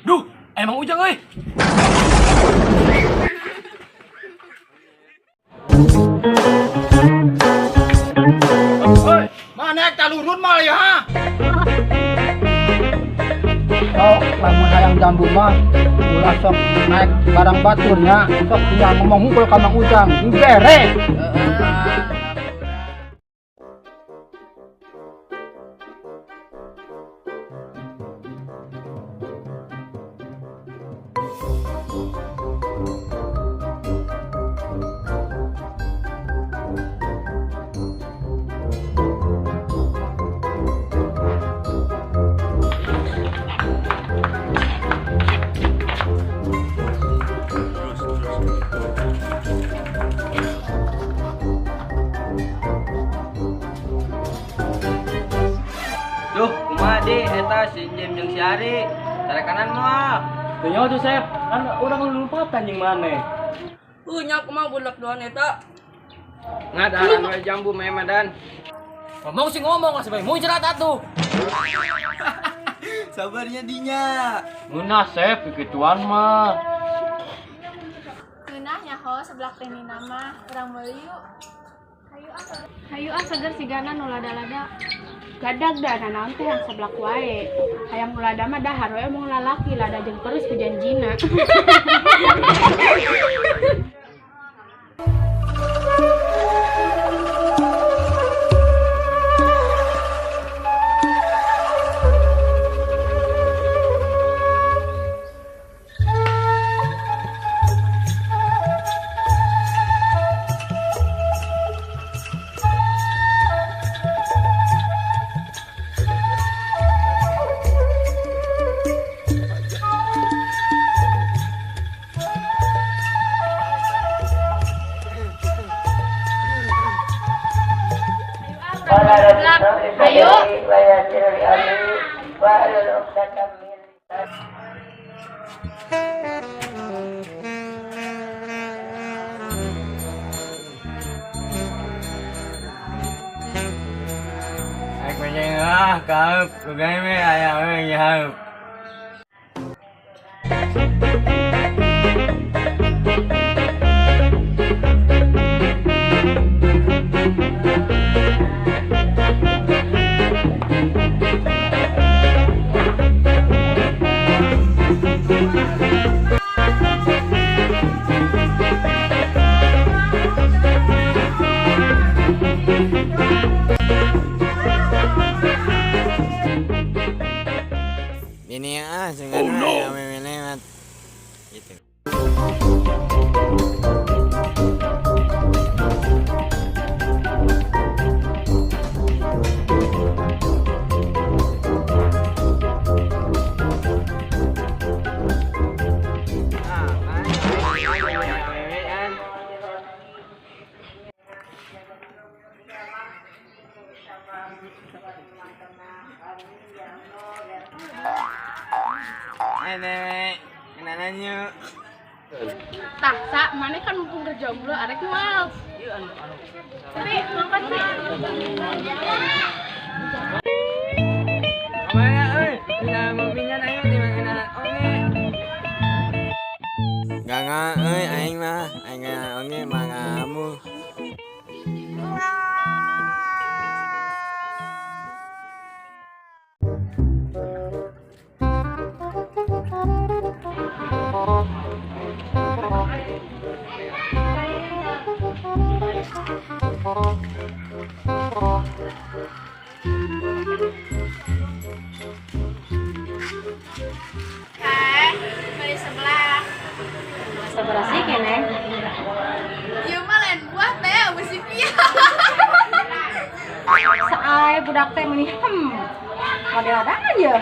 Duh, emang Ujang euy. Hei, mana calurun mal ya? Oh, lamun hayang jambu mah ulah sok naik barang baturnya, sok tinggal ngomong hungkul ka Mang Ujang, dibere. Duh, kumaha di eta si Jem jeung si Ari. Sarekanan moal. Teu nyaho tuh Sep, kan urang lulumpatan jeung maneh. Nya kumaha budak doan eta. Ngadahan we jambu Memedan. Ngomong sih ngomong, asa bae muncrat atuh. Sabarnya dinya. Ngeunah Sep, kikituan mah. Ngeunah nyaho sebelah teh nina mah urang meuli yuk. Hayu seger sigana nu lada-lada. Gadag da nanaon teh yang seblak wae. Hayang ulada mah dahar we mung lalaki lada jeung terus ku janjina. Ayo. Aku nyengah kaup, kugai me aya we nyaup. Ini sengaja ya memenemat. Gitu. Nenek, kenananya. Taksa, mana kan mumpung kerja mulu arek mal. Tapi makan sih. Mana euy? Tina mobilnya ayo di mana onge. Gangga euy aing mah, aing onge mangamu. Beli sebelah. Seberapa sih kene? Ieu mah lain buah teh, besi pia. Sae budak teh meni model-model aja.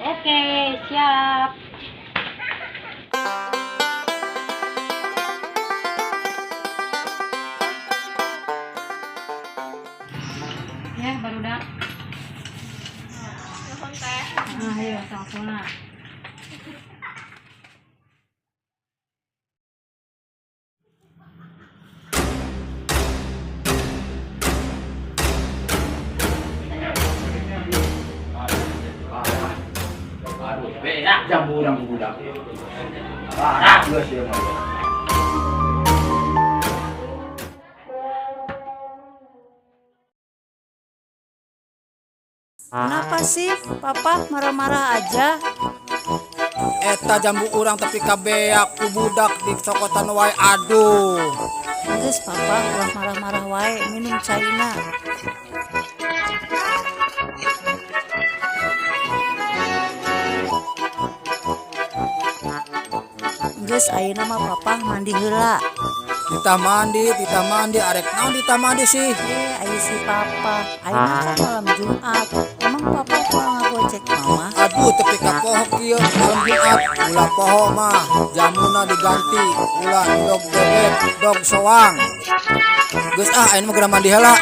Oke, siap. Ya, barudak. Nuhun teh. Ayo, langsung. jambu urang budak. Parah geus ieu mah. Kenapa sih papa marah-marah aja? Eta jambu urang tapi kabeak ku budak di cokotan wae aduh. Geus papa ulah marah-marah wae minum caina. Geus ayeuna mah papa mandi heula. Kita mandi arek naon kita mandi sih? Ayo si papa, ayeuna kan malam Jumat. Emang papa kurang ngagojek mama? Aduh tepi ka poho kieu malam Jumat. Ulah poho mah jamuna diganti. Ulah dog bebek, dog soang. Geus ayeuna mah geura mandi heula.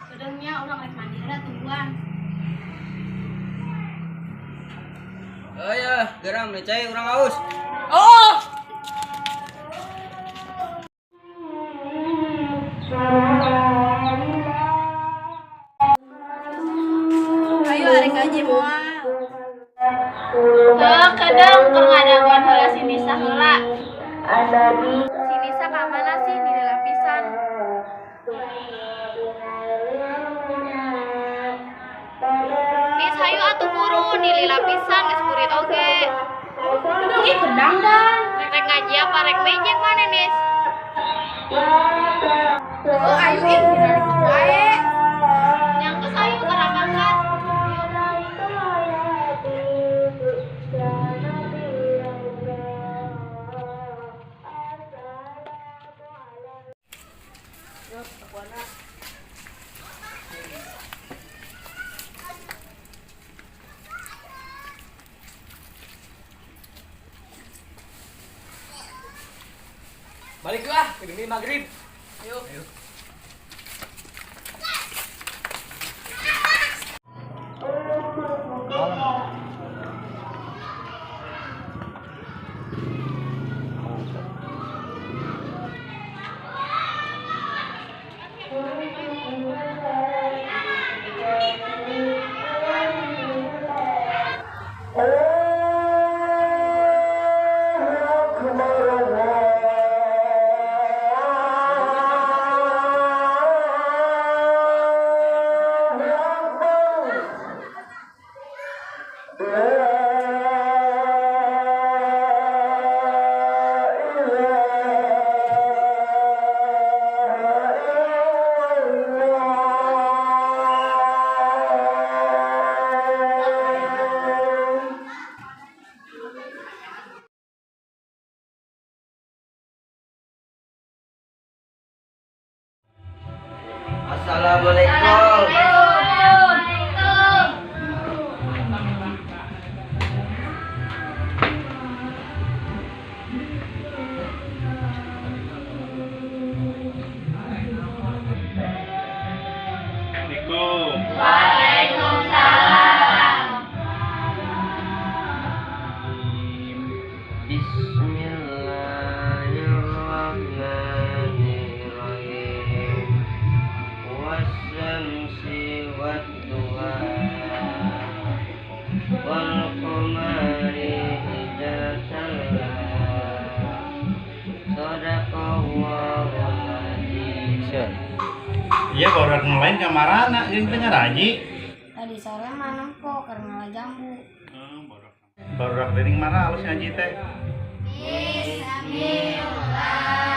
Udangnya orang rek mandi heula tungguan. Oh ya, geram nih cai urang haus. Oh! Ayo arek aja moal. Kadang keur ngadaguan heula si Nisa heula. Si Nisa ka mana sih di lapisan? Nis hayu atuh buru di lapisan geus murid oge. Ih kedang dan. Rek ngaji apa rek mejeng mana Nis? Oh ayu ih dirarek wae. Yang geus ayu karamangkan. Baliklah, ini maghrib. Ayo. Assalamualaikum. Bismillahirrahmanirrahim. Wasyamsi wadduha wal qamari idza talaha. Shadaqallahul azim. Iya baru ngelain kamarana yang tengah raji. Tadi sore mana kok karena jambu. Baru rak dening mana halus ngaji teh. Bismillah.